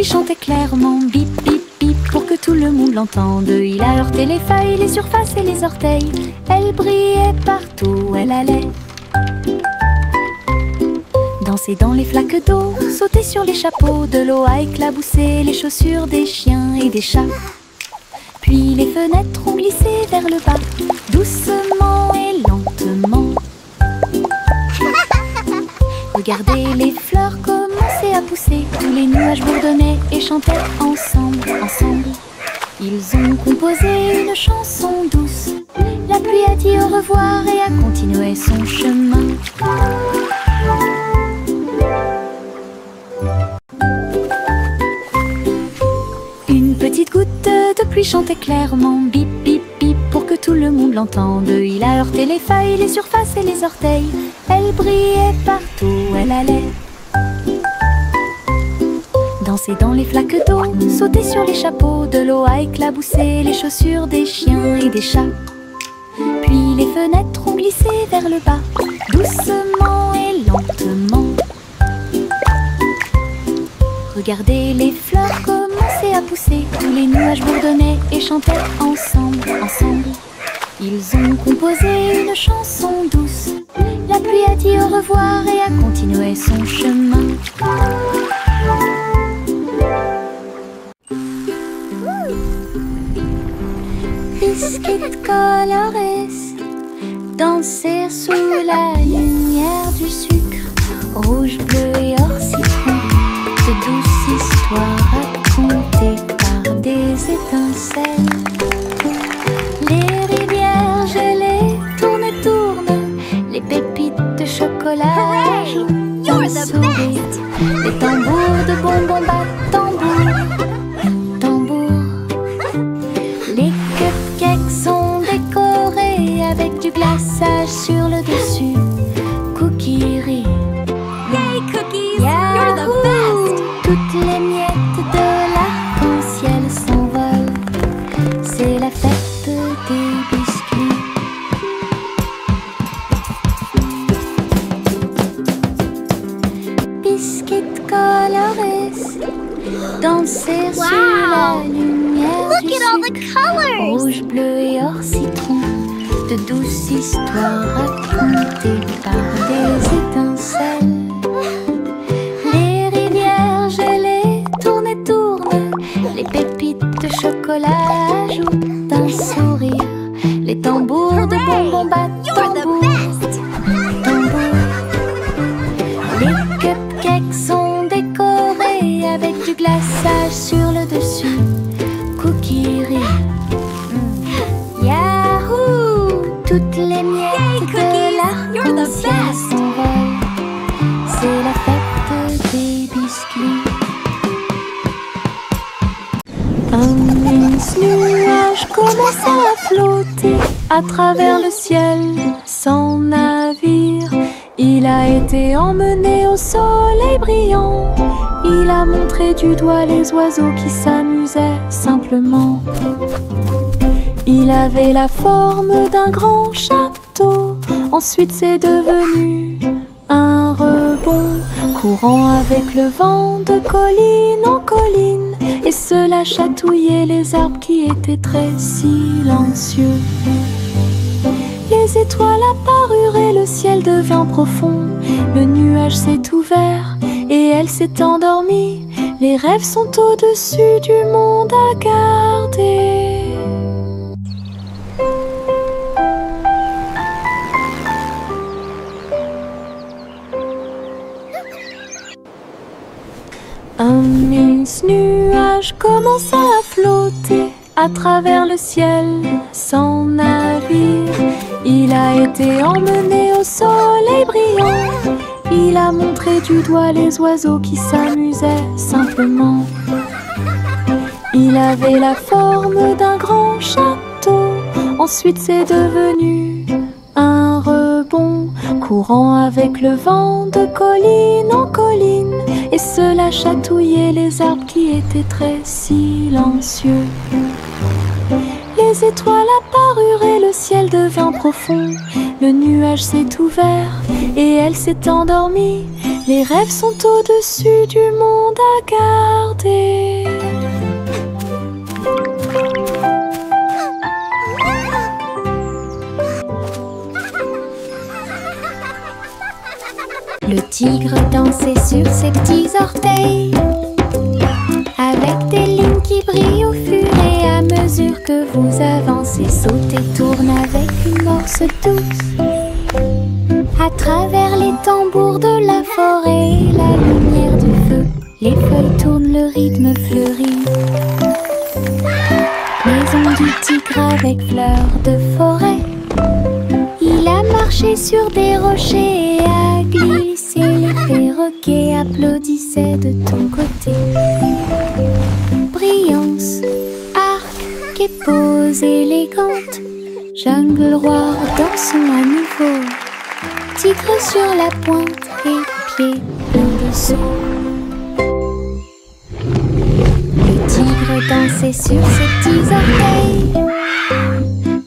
pluie chantait clairement, bip bip bip, pour que tout le monde l'entende. Il a heurté les feuilles, les surfaces et les orteils. Elle brillait partout où elle allait. Danser dans les flaques d'eau, sauter sur les chapeaux, de l'eau a éclaboussé les chaussures des chiens et des chats. Puis les fenêtres ont glissé vers le bas, doucement et lentement. Regardez les fleurs commencer à pousser, tous les nuages bourdonnaient et chantaient ensemble, ensemble. Ils ont composé une chanson douce. La pluie a dit au revoir et a continué son chemin. Une petite goutte de pluie chantait clairement, bip bip bip, pour que tout le monde l'entende. Il a heurté les feuilles, les surfaces et les orteils. Elle brillait partout où elle allait. Danser dans les flaques d'eau, sauter sur les chapeaux, de l'eau a éclaboussé les chaussures des chiens et des chats. Puis les fenêtres ont glissé vers le bas, doucement et lentement. Regardez les fleurs commencer à pousser, tous les nuages bourdonnaient et chantaient ensemble, ensemble. Ils ont composé une chanson douce. La pluie a dit au revoir et a continué son chemin. Biscuits colorés, danser sous la lumière du sucre, rouge, bleu et or citron. De douces histoires racontées par des étincelles. Les rivières gelées tournent et tournent, les pépites de chocolat jouent d'un sourire. Les tambours de bonbons battent tambour, tambour. Les cupcakes sont décorés avec du glaçage sur le dessus. Cookie. Yay, cookies! You're the best! Toutes les miettes de l'arc-en-ciel s'envolent. C'est la fête des biscuits. Biscuits colorés, danser sous la lumière Look du at all the sucre. colors! Rouge, bleu et or citron. De douces histoires racontées par des étincelles. Les rivières gelées tournent et tournent, les pépites de chocolat jouent d'un sourire. Les tambours de bonbons battent You're the tambour, best! tambour. Les cupcakes sont décorés avec du glaçage sur le dessus. Cookie Yahoo! Toutes les miettes Yay, de cookies! You're the l'arc-en-ciel best! s'envolent. C'est la fête des biscuits. Un immense nuage commença à flotter à travers le ciel sans navire. Il a été emmené au soleil brillant. Il a montré du doigt les oiseaux qui s'amusaient simplement. Il avait la forme d'un grand château. Ensuite c'est devenu un rebond, courant avec le vent de colline en colline. Et cela chatouillait les arbres qui étaient très silencieux. Les étoiles apparurent et le ciel devint profond. Le nuage s'est ouvert et elle s'est endormie. Les rêves sont au-dessus du monde à garder. Un immense nuage commença à flotter à travers le ciel sans navire. Il a été emmené au soleil brillant. Il a montré du doigt les oiseaux qui s'amusaient simplement. Il avait la forme d'un grand château. Ensuite c'est devenu un rebond, courant avec le vent de colline en colline. Et cela chatouillait les arbres qui étaient très silencieux. Les étoiles apparurent et le ciel devint profond. Le nuage s'est ouvert et elle s'est endormie. Les rêves sont au-dessus du monde à garder. Le tigre dansait sur ses petits orteils, avec des lignes qui brillent au fur et à mesure que vous avancez. Saute et tourne avec une morse douce. À travers les tambours de la forêt, la lumière du feu, les feuilles tournent, le rythme fleurit. Maison du tigre avec fleurs de forêt. Il a marché sur des rochers et a glissé. Les perroquets applaudissaient de ton côté. Brillance, arc et pose élégante. Jungle roi dansons à nouveau. Tigre sur la pointe et pieds pleins de sauts. Le tigre dansait sur ses petits orteils,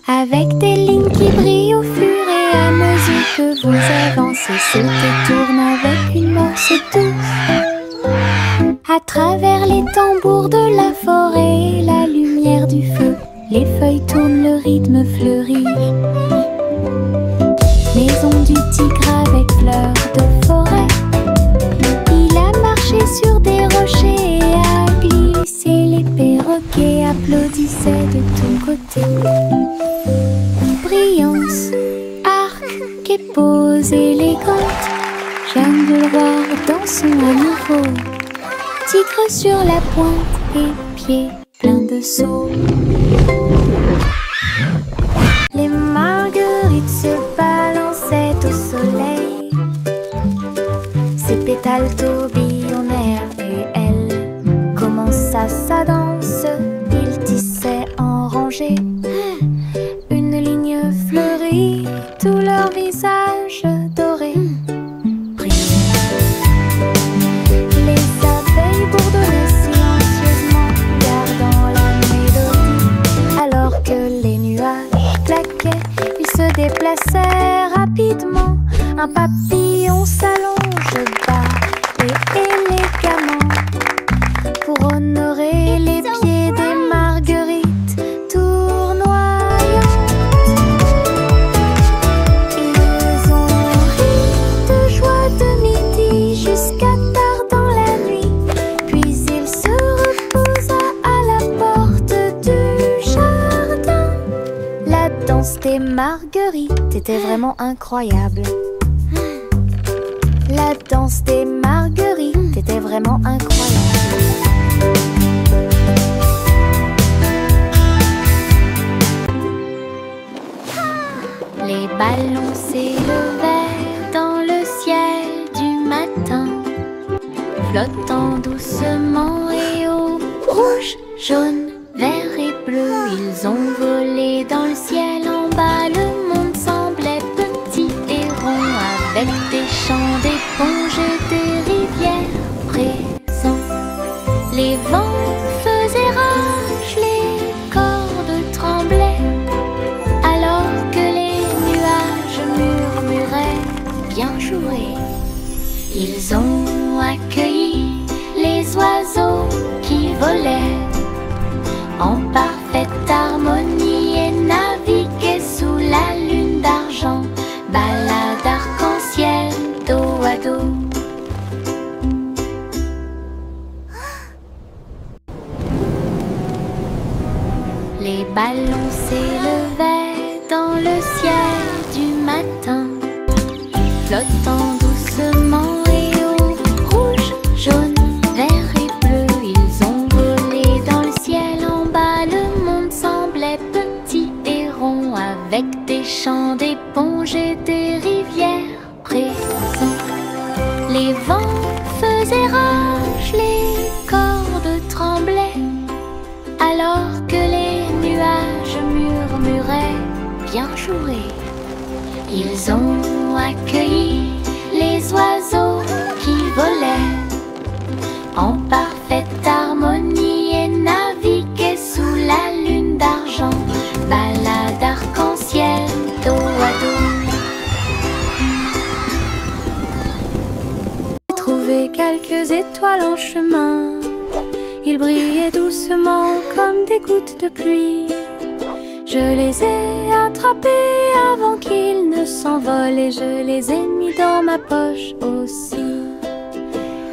avec des lignes qui brillent au fur et à mesure que vous avancez. Saute et tourne avec une morse douce. À travers les tambours de la forêt, la lumière du feu, les feuilles tournent, le rythme fleurit. Maison du tigre avec fleurs de forêt. Il a marché sur des rochers et a glissé. Les perroquets applaudissaient de ton côté. Brillance, arc et pose élégante. Jungle roi dansons à nouveau. Tigre sur la pointe et pieds pleins de sauts. Les marguerites se balançaient au soleil. Ses pétales tourbillonnèrent et elle commença sa danse. Il tissait en rangée une ligne fleurie, tous leurs visages dorés brillaient. Les abeilles bourdonnaient silencieusement, gardant la mélodie, alors que les nuages claquaient. Ils se déplaçaient rapidement. Un papillon s'allonge bas et élégamment pour honorer les pieds des marguerites tournoyantes. Ils ont ri de joie de midi jusqu'à tard dans la nuit. Puis il se reposa à la porte du jardin. La danse des marguerites était vraiment incroyable. La danse des marguerites était vraiment incroyable. Les ballons s'élevèrent dans le ciel du matin, flottant doucement et haut. Rouge, jaune, vert et bleu, ils ont volé dans le ciel. En bas, le monde semblait petit et rond, avec des champs d'éponges et des rivières présents. Les vents faisaient rage, les cordes tremblaient, alors que les nuages murmuraient bien joué. Ils ont accueilli les oiseaux qui volaient en parfaite harmonie et naviguaient sous la lune d'argent. Balade arc-en-ciel, dos à dos. Les ballons s'élevaient dans le ciel du matin, flottant doucement et haut. Rouge, jaune, vert et bleu, ils ont volé dans le ciel. En bas, le monde semblait petit et rond, avec des champs d'éponges et des rivières présents. Les vents faisaient rage, les cordes tremblaient, alors que les nuages murmuraient bien joué. Ils ont accueilli les oiseaux qui volaient en parfaite harmonie et naviguaient sous la lune d'argent. Balade arc-en-ciel, dos à dos. étoiles en chemin. Ils brillaient doucement comme des gouttes de pluie. Je les ai attrapés avant qu'ils ne s'envolent et je les ai mis dans ma poche aussi.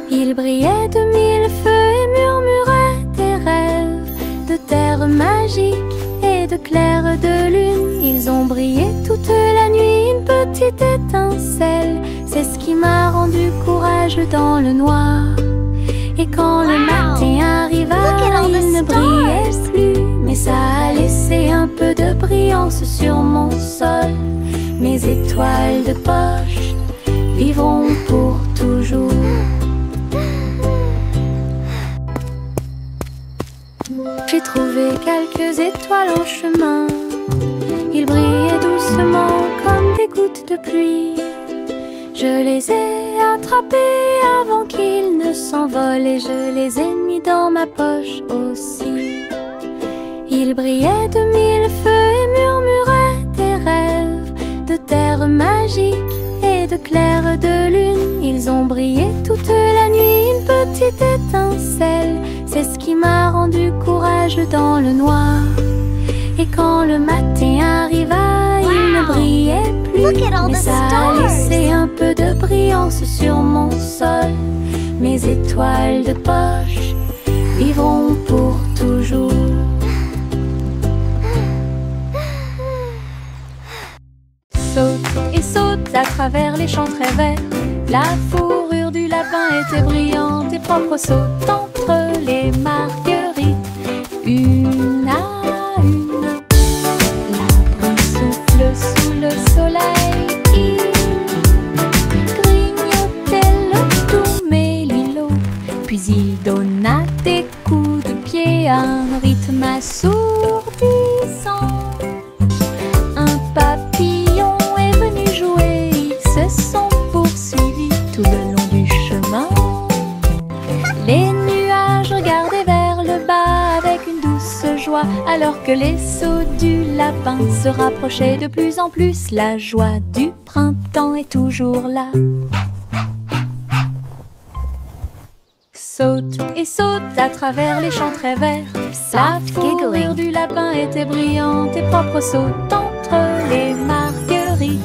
Ils brillaient de mille feux et murmuraient des rêves de terre magique et de clair de lune. Ils ont brillé toute la nuit, une petite étincelle. C'est ce qui m'a rendu courageux dans le noir. Et quand le matin arriva, il ne brillait plus, mais ça a laissé un peu de brillance sur mon sol. Mes étoiles de poche vivront pour toujours. J'ai trouvé quelques étoiles en chemin. Ils brillaient doucement comme des gouttes de pluie. Je les ai attrapés avant qu'ils ne s'envolent et je les ai mis dans ma poche aussi. Ils brillaient de mille feux et murmuraient des rêves de terre magique et de clair de lune. Ils ont brillé toute la nuit, une petite étincelle. C'est ce qui m'a rendu courageux dans le noir. Et quand le matin arriva, il ne brillait plus, mais ça a laissé un peu de brillance sur mon sol. Mes étoiles de poche vivront pour toujours. Saute et saute à travers les champs très verts. La fourrure du lapin était brillante et propre. Saute entre les marguerites, une à une. L'arbre souffle sous le soleil. Il grignotait le tout mélilo. Puis il donna des coups de pied à un rythme assourdissant. Un papillon est venu jouer. Ils se sont poursuivis tout le long du chemin. Les nuages regardaient vers le bas avec une douce joie, alors que les sauts du lapin se rapprochaient de plus en plus. La joie du printemps est toujours là. Saute et saute à travers les champs très verts. La fourrure du lapin était brillante et propre. Saute entre les marguerites,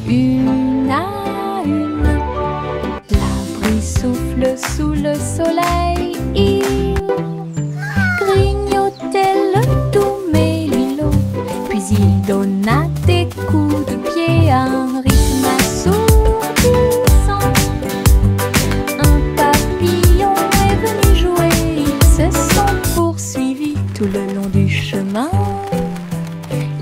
une à une. L'arbre souffle sous le soleil. Il grignotait le doux mélilo. Puis il donna des coups de pied à un rythme assourdissant. Un papillon est venu jouer. Ils se sont poursuivis tout le long du chemin.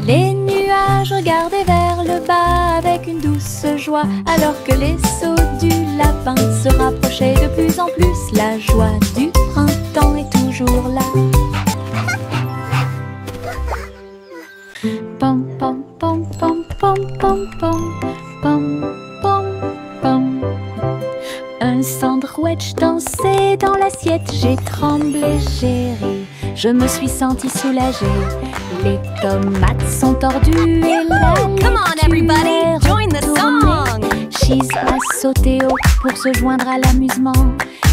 Les nuages regardaient vers le bas avec une douce joie, alors que les sauts du lapin se rapprochaient de plus en plus. La joie du printemps est toujours là. Pom pom pom pom pom pom pom pom pom pom. Un sandwich dansait dans l'assiette. J'ai tremblé, j'ai ri. Je me suis sentie soulagée. Les tomates sont tordues et la Come on, everybody, join the song. Cheese a sauté haut pour se joindre à l'amusement.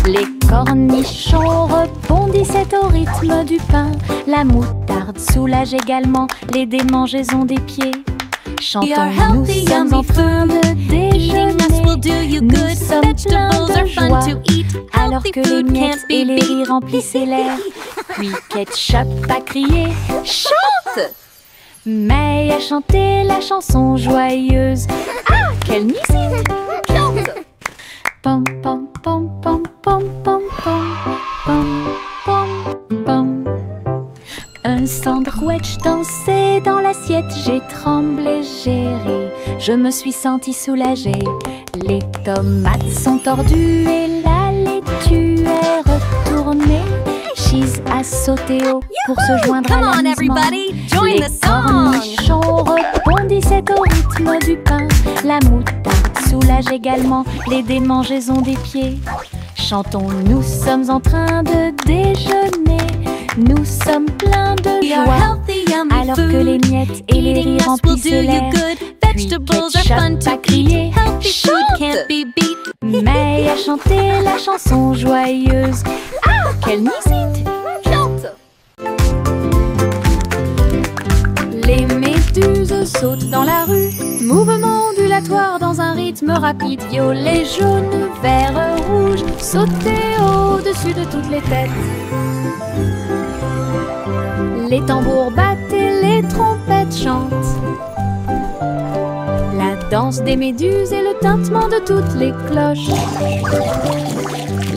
Les cornichons rebondissaient au rythme du pain. La moutarde soulage également les démangeaisons des pieds. Chantons, nous sommes en train de déjeuner. Nous sommes pleins de joie, alors que les miettes et les riz remplissaient l'air. Puis Ketchup a crié « Chante !» May a chanté la chanson joyeuse. Ah, quelle musique! Chante! Pom pom pom pom pom pom pom pom pom pom. Un sandwich dansait dans l'assiette. J'ai tremblé, j'ai ri. Je me suis sentie soulagée. Les tomates sont tordues et la laitue est retournée. Cheese a sauté haut pour se joindre à l'amusement. Les cornichons rebondissaient au rythme du pain. La moutarde soulage également les démangeaisons des pieds. Chantons, nous sommes en train de déjeuner. Nous sommes pleins de joie, alors que les miettes et les riz remplissaient l'air. Puis Ketchup a crié « Chante !» May a chanté la chanson joyeuse. Ah, quelle musique! Chante! Les méduses sautent dans la rue, mouvement ondulatoire dans un rythme rapide. Violet, jaune, vert, rouge, sauter au-dessus de toutes les têtes. Les tambours battent et les trompettes chantent. La danse des méduses et le tintement de toutes les cloches.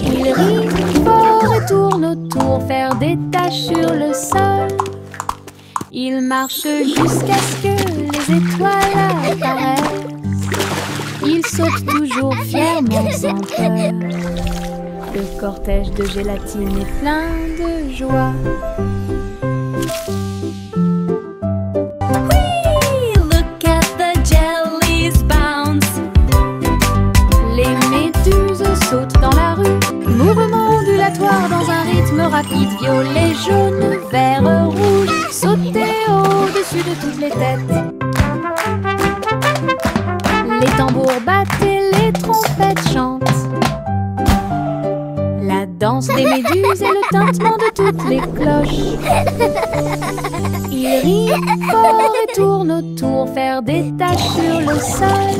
Ils rient fort et tournent autour, faire des taches sur le sol. Ils marchent jusqu'à ce que les étoiles apparaissent. Ils sautent toujours fièrement sans peur. Le cortège de gélatine est plein de joie. Whee! Look at the jellies bounce. Les méduses sautent dans la rue, mouvement ondulatoire dans un rythme rapide. Violet, jaune, vert, rouge, sauter au-dessus de toutes les têtes. Les tambours battent et les trompettes chantent. La danse des méduses et le tintement de toutes les cloches. Ils rient fort et tournent autour, faire des taches sur le sol.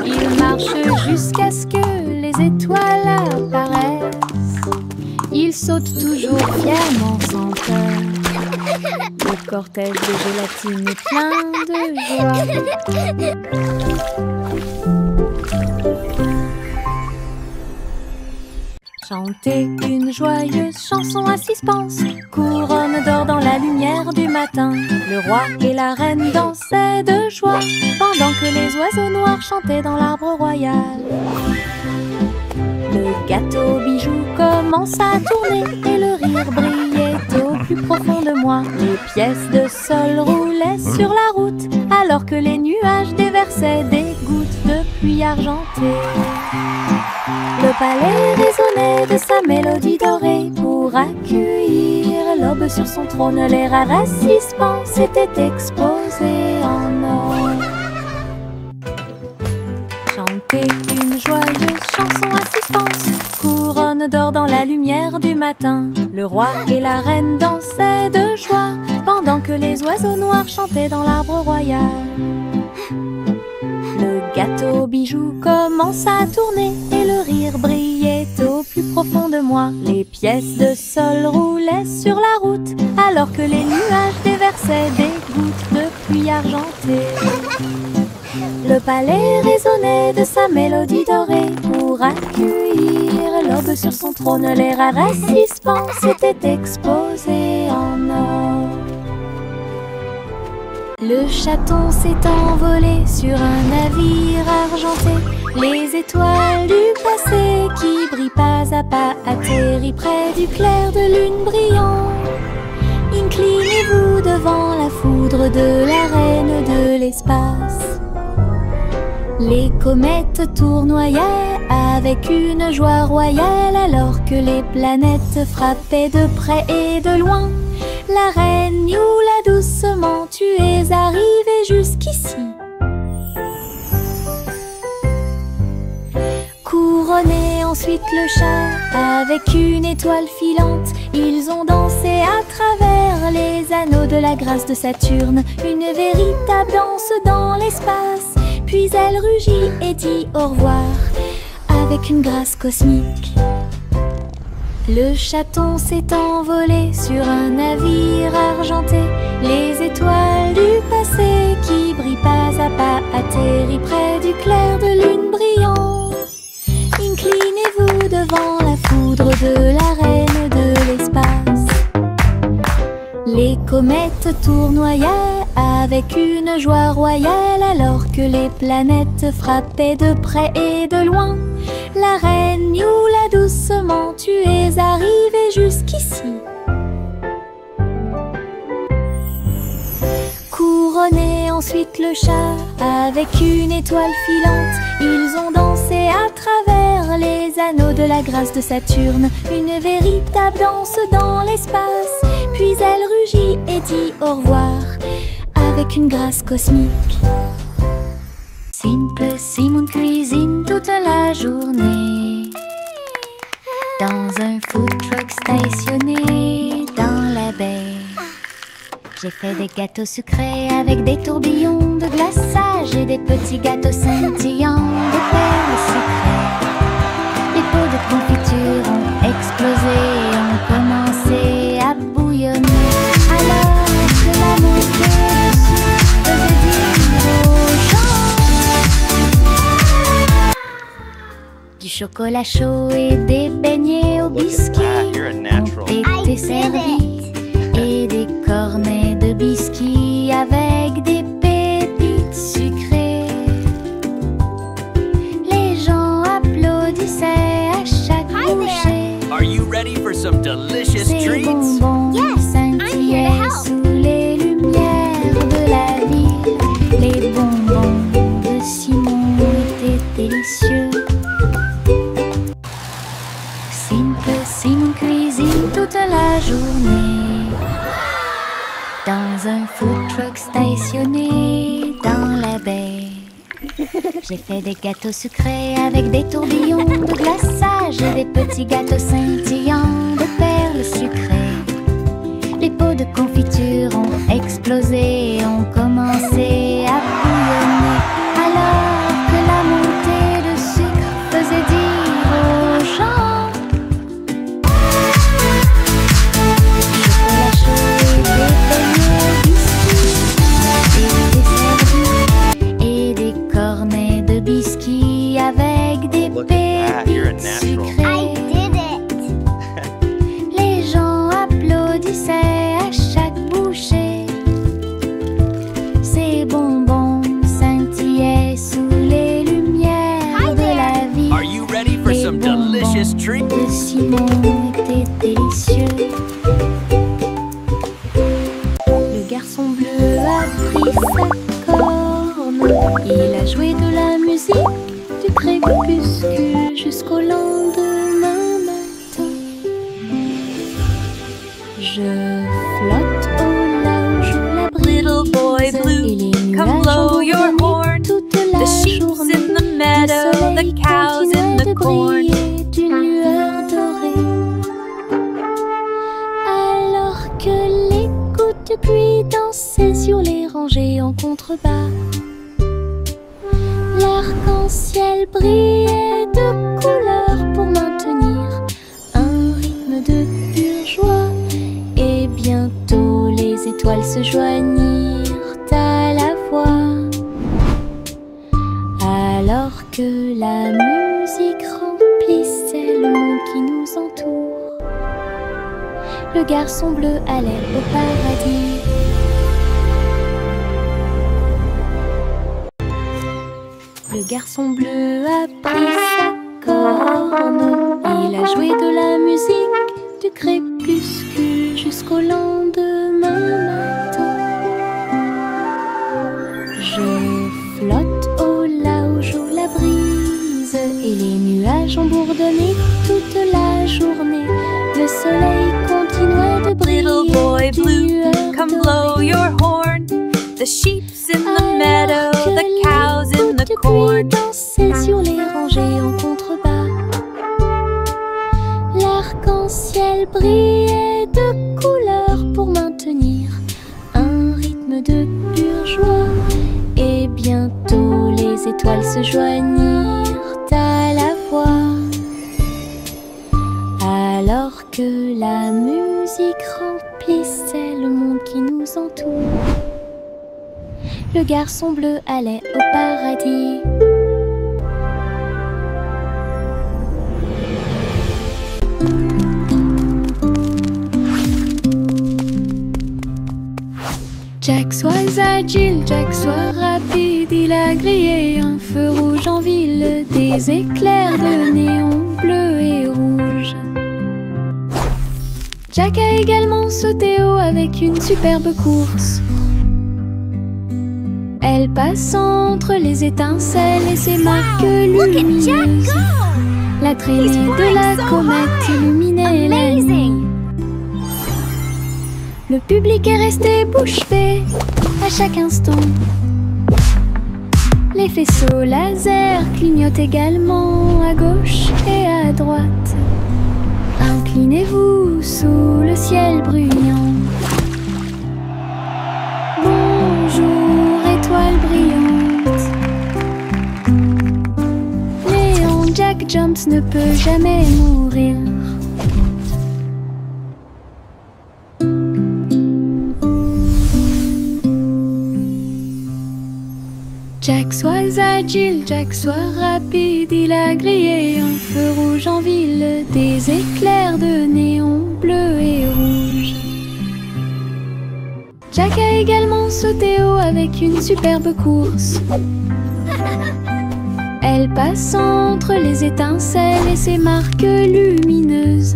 Ils marchent jusqu'à ce que les étoiles apparaissent. Ils sautent toujours fièrement sans peur. Le cortège de gélatine est plein de joie. Chantez une joyeuse chanson à suspense, couronne d'or dans la lumière du matin. Le roi et la reine dansaient de joie, pendant que les oiseaux noirs chantaient dans l'arbre royal. Le gâteau bijou commença à tourner et le rire brillait au plus profond de moi. Les pièces de sol roulaient sur la route, alors que les nuages déversaient des gouttes de pluie argentée. Le palais résonnait de sa mélodie dorée pour accueillir l'aube sur son trône. Les rares suspens s'étaient exposés en or. Chantez une joyeuse chanson à suspense, couronne d'or dans la lumière du matin. Le roi et la reine dansaient de joie, pendant que les oiseaux noirs chantaient dans l'arbre royal. Le gâteau bijou commença à tourner et le rire brillait au plus profond de moi. Les pièces de sol roulaient sur la route, alors que les nuages déversaient des gouttes de pluie argentée. Le palais résonnait de sa mélodie dorée pour accueillir l'aube sur son trône. Les rares suspens s'étaient exposés en or. Le chaton s'est envolé sur un navire argenté. Les étoiles du passé qui brillent pas à pas atterrit près du clair de lune brillant. Inclinez-vous devant la foudre de la reine de l'espace. Les comètes tournoyaient avec une joie royale, alors que les planètes frappaient de près et de loin. La reine Youla, doucement, tu es arrivée jusqu'ici. Couronné ensuite le chat avec une étoile filante. Ils ont dansé à travers les anneaux de la grâce de Saturne, une véritable danse dans l'espace. Puis elle rugit et dit au revoir avec une grâce cosmique. Le chaton s'est envolé sur un navire argenté. Les étoiles du passé qui brillent pas à pas atterrit près du clair de lune brillant. Inclinez-vous devant la foudre de la reine de l'espace. Les comètes tournoyaient avec une joie royale, alors que les planètes frappaient de près et de loin. La reine Youla, doucement, tu es arrivée jusqu'ici. Couronné ensuite le chat avec une étoile filante. Ils ont dansé à travers les anneaux de la grâce de Saturne, une véritable danse dans l'espace. Puis elle rugit et dit au revoir avec une grâce cosmique. Simple Simon cuisine toute la journée dans un food truck stationné dans la baie. J'ai fait des gâteaux sucrés avec des tourbillons de glaçage et des petits gâteaux scintillants de perles sucrées. Les pots de confiture ont explosé et ont commencé à bouillonner. Alors que la montée dessus faisait dire aux gens du chocolat chaud et des beignets au biscuit ont été servis et des cornets de biscuits avec des pépites sucrées. Les gens applaudissaient à chaque bouchée. Are you ready for some delicious Ces treats? bonbons scintillaient sous les lumières de la ville. Les bonbons de Simon étaient délicieux. Simple Simon cuisine toute la journée dans un food truck stationné dans la baie. J'ai fait des gâteaux sucrés avec des tourbillons de glaçage et des petits gâteaux scintillants de perles sucrées. Les pots de confiture ont explosé et ont commencé à bouillonner. Alors que la montée de sucre faisait dire aux gens chocolat chaud et des beignets au biscuit étaient servis et des cornets de biscuits avec des pépites sucrées. Les gens applaudissaient à chaque bouchée. Ces bonbons scintillaient sous les lumières de la vie. Are you ready for some delicious treats? De Simon était délicieux. Le garçon bleu a pris sa corne. Il a joué de la musique du crépuscule jusqu'au lendemain matin. Je flotte au large la brise. Little boy blue, Et les come nuages blow ont your bourdonné horn. toute la The sheep's journée. in the meadow, Le soleil the cows in continuait the de corn. briller d'une lueur dorée. Alors que les gouttes de pluie dansaient sur les rangées en contrebas, l'arc-en-ciel brillait de couleurs pour maintenir un rythme de pure joie. Et bientôt les étoiles se joignirent à la voix. Alors que la musique remplissait le monde qui nous entoure, le garçon bleu allait au paradis. Le garçon bleu a pris sa corne. Il a joué de la musique du crépuscule jusqu'au lendemain matin. Je flotte au là où joue la brise et les nuages ont bourdonné toute la journée. Le soleil continuait de briller. Little boy d'une blue, lueur come dorée. blow your horn. The sheep's in the Alors meadow, que the les cows in gouttes the de pluie corn. dansaient sur les rangées en contrebas, l'arc-en-ciel brillait de couleurs pour maintenir un rythme de pure joie. Et bientôt les étoiles se joignirent à la voix. Alors que la musique remplissait le monde qui nous entoure, le garçon bleu allait au paradis. Jack soit agile, Jack soit rapide, il a grillé un feu rouge en ville, des éclairs de néon bleu et rouge. Jack a également sauté haut avec une superbe course. Elle passe entre les étincelles et ses marques lumineuses. La traînée de la comète illuminait la nuit. Le public est resté bouche bée à chaque instant. Les faisceaux laser clignotent également à gauche et à droite. Inclinez-vous sous le ciel bruyant. Bonjour, étoile brillante. Léon Jack Jones ne peut jamais mourir. Jack, sois agile, Jack, sois rapide. Il a grillé un feu rouge en ville, des éclairs de néon bleu et rouge. Jack a également sauté haut avec une superbe course. Elle passe entre les étincelles et ses marques lumineuses.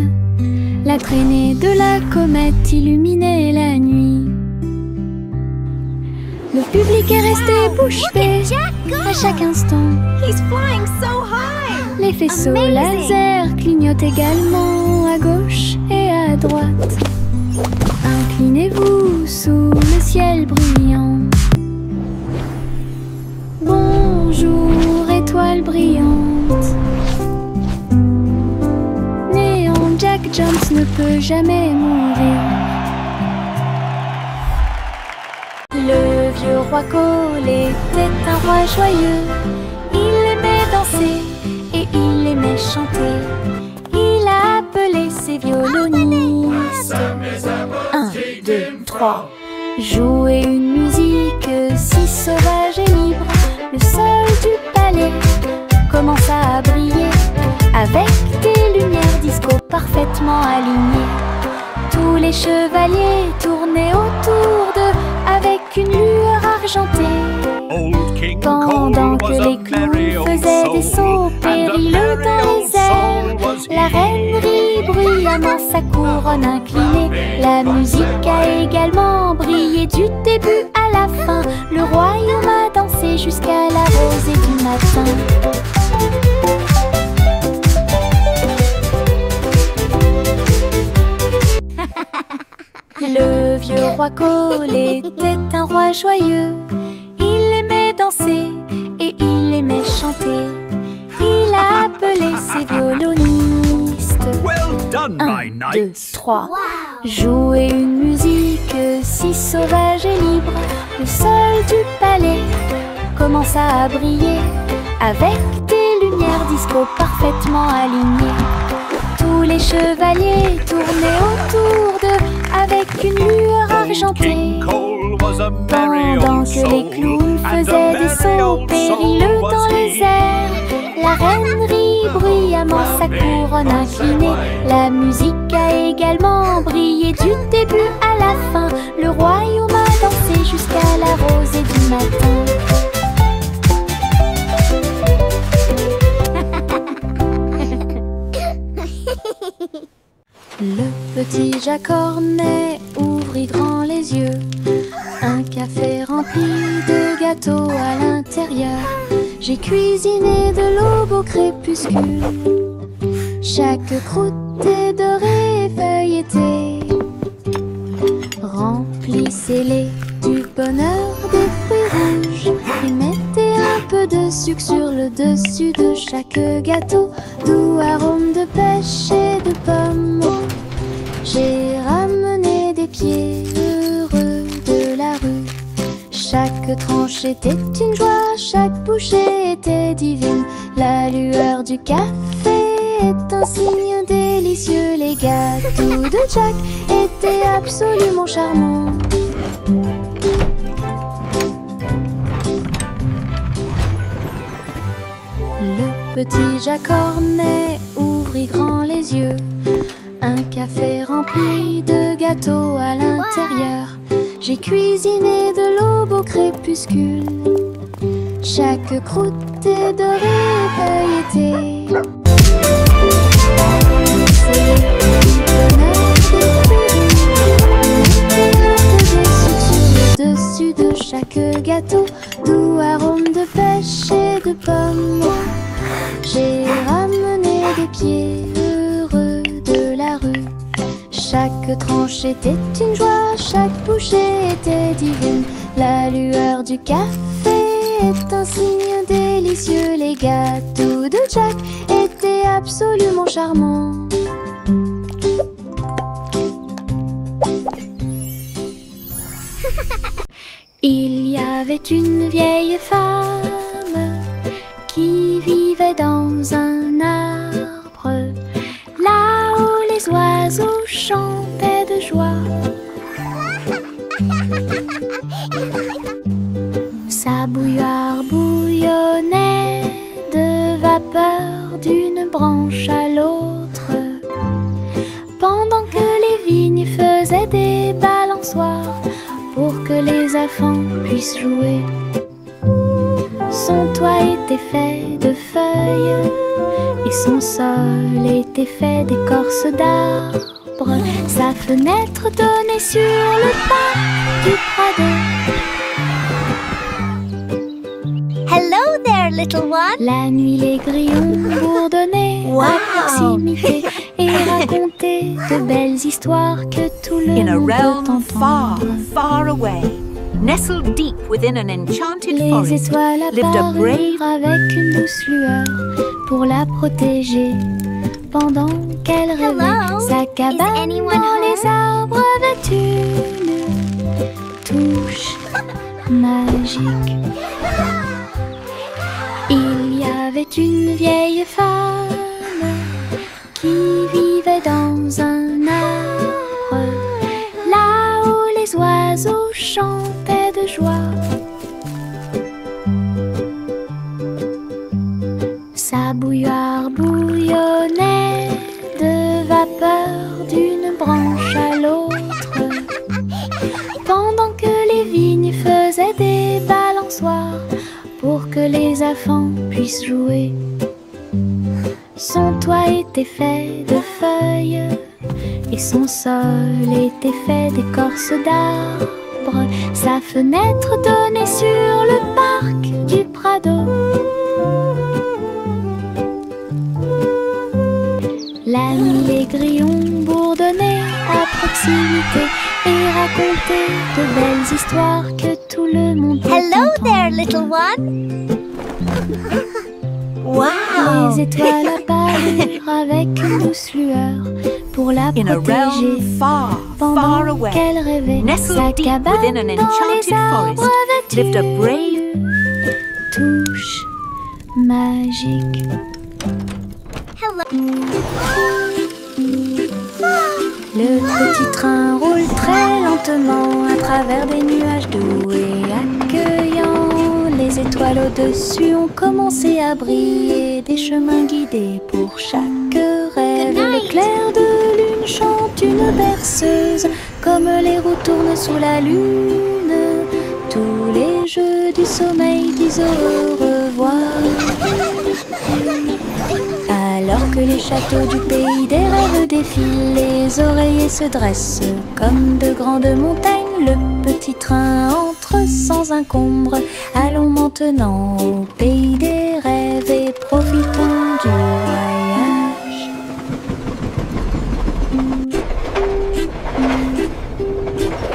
La traînée de la comète illuminait la nuit. Le public est resté bouche bée à chaque instant. He's flying so high! Les faisceaux laser clignotent également à gauche et à droite. Inclinez-vous sous le ciel bruyant. Bonjour, étoile brillante. Néon Jack Jones ne peut jamais mourir. Le vieux roi Cole était un roi joyeux. Il aimait danser et il aimait chanter. Il a appelé ses violonistes. 1, 2, 3. Jouer une musique si sauvage et libre. Le sol du palais commença à briller avec des lumières disco parfaitement alignées. Tous les chevaliers tournaient autour d'eux avec une lueur argentée. Pendant que les clowns faisaient des sauts périlleux dans les airs, la reine rit bruyamment sa couronne inclinée. La musique a également brillé du début à la fin. Le royaume a dansé jusqu'à la rosée du matin. Le vieux roi Cole était un roi joyeux. Il aimait danser et il aimait chanter. Il a appelé ses violonistes. Well done, 1, my 2, knights. 3. Jouer une musique si sauvage et libre. Le sol du palais commença à briller avec des lumières disco parfaitement alignées. Tous les chevaliers tournaient autour d'eux avec une lueur argentée. Pendant que les clowns faisaient des sauts périlleux dans les airs, la reine rit bruyamment sa couronne inclinée. La musique a également brillé du début à la fin. Le royaume a dansé jusqu'à la rosée du matin. Le petit Jack Cornet ouvrit grand les yeux. Un café rempli de gâteaux à l'intérieur. J'ai cuisiné de l'aube au crépuscule. Chaque croûte est dorée et feuilletée. Remplissez-les du bonheur des fruits rouges et mettez un peu de sucre sur le dessus de chaque gâteau. Doux arôme de pêche et de pommes. J'ai ramené des pieds heureux de la rue. Chaque tranche était une joie, chaque bouchée était divine. La lueur du café est un signe délicieux. Les gâteaux de Jack étaient absolument charmants. Le petit Jack Cornet ouvrit grand les yeux. Un café rempli de gâteaux à l'intérieur. J'ai cuisiné de l'aube au crépuscule. Chaque croûte est dorée et feuilletée. Dessus de chaque gâteau, doux arôme de pêche et de pommes. J'ai ramené des pieds heureux de la rue. Chaque tranche était une joie, chaque bouchée était divine. La lueur du café est un signe délicieux. Les gâteaux de Jack étaient absolument charmants. Il y avait une vieille femme qui vivait dans un arbre, là où les oiseaux chantaient de joie. Sa bouilloire bouillonnait de vapeur d'une branche à l'autre, pendant que les vignes faisaient des balançoires pour que les enfants puissent jouer. Son toit était fait de feuilles et son sol était fait d'écorce d'arbre. Sa fenêtre donnait sur le parc du Prado. Hello there, little one. La nuit, les grillons bourdonnaient à proximité et racontaient de belles histoires que tout le In a monde realm peut far, entendre. far away, nestled deep within an enchanted Les forest, étoiles lived a brave apparurent avec une douce lueur pour la protéger pendant qu'elle rêvait. Hello? Sa cabane dans anyone les home? arbres avait une touche magique. Il y avait une vieille femme qui vivait dans un arbre, là où les oiseaux chantaient de joie. Sa bouilloire bouillonnait de vapeur d'une branche à l'autre, pendant que les vignes faisaient des balançoires pour que les enfants puissent jouer. Son toit était fait de feuilles et son sol était fait d'écorce d'arbre. Sa fenêtre donnait sur le parc du Prado. La nuit, les grillons bourdonnaient à proximité et racontaient de belles histoires que tout le monde peut Hello entendre. there, little one. wow. Les étoiles apparurent avec une douce lueur pour la In a protéger realm far, far pendant away, qu'elle rêvait. nestled Sa deep cabane within an dans enchanted les arbres forest, avait lived a brave une touche magique. Hello. Le petit train roule très lentement à travers des nuages doux et accueillants. Les étoiles au-dessus ont commencé à briller, des chemins guidés pour chaque rêve. Le clair de lune chante une berceuse, comme les roues tournent sous la lune. Tous les jeux du sommeil disent au revoir. Alors que les châteaux du pays des rêves défilent, les oreillers se dressent comme de grandes montagnes. Le petit train entre sans encombre. Allons maintenant au pays des rêves et profitons du voyage.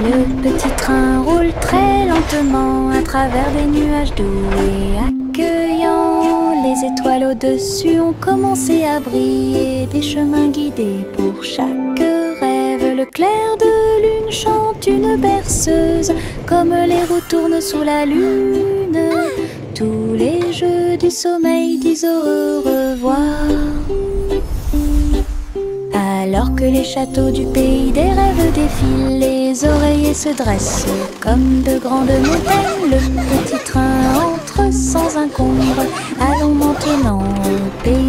Le petit train roule très lentement à travers des nuages doux et accueillants. Les étoiles au-dessus ont commencé à briller, des chemins guidés pour chaque rêve. Le clair de lune chante une berceuse, comme les roues tournent sous la lune. Tous les jeux du sommeil disent au revoir. Alors que les châteaux du pays des rêves défilent, les oreillers se dressent comme de grandes montagnes. Le petit train entre sans encombre. Allons maintenant au pays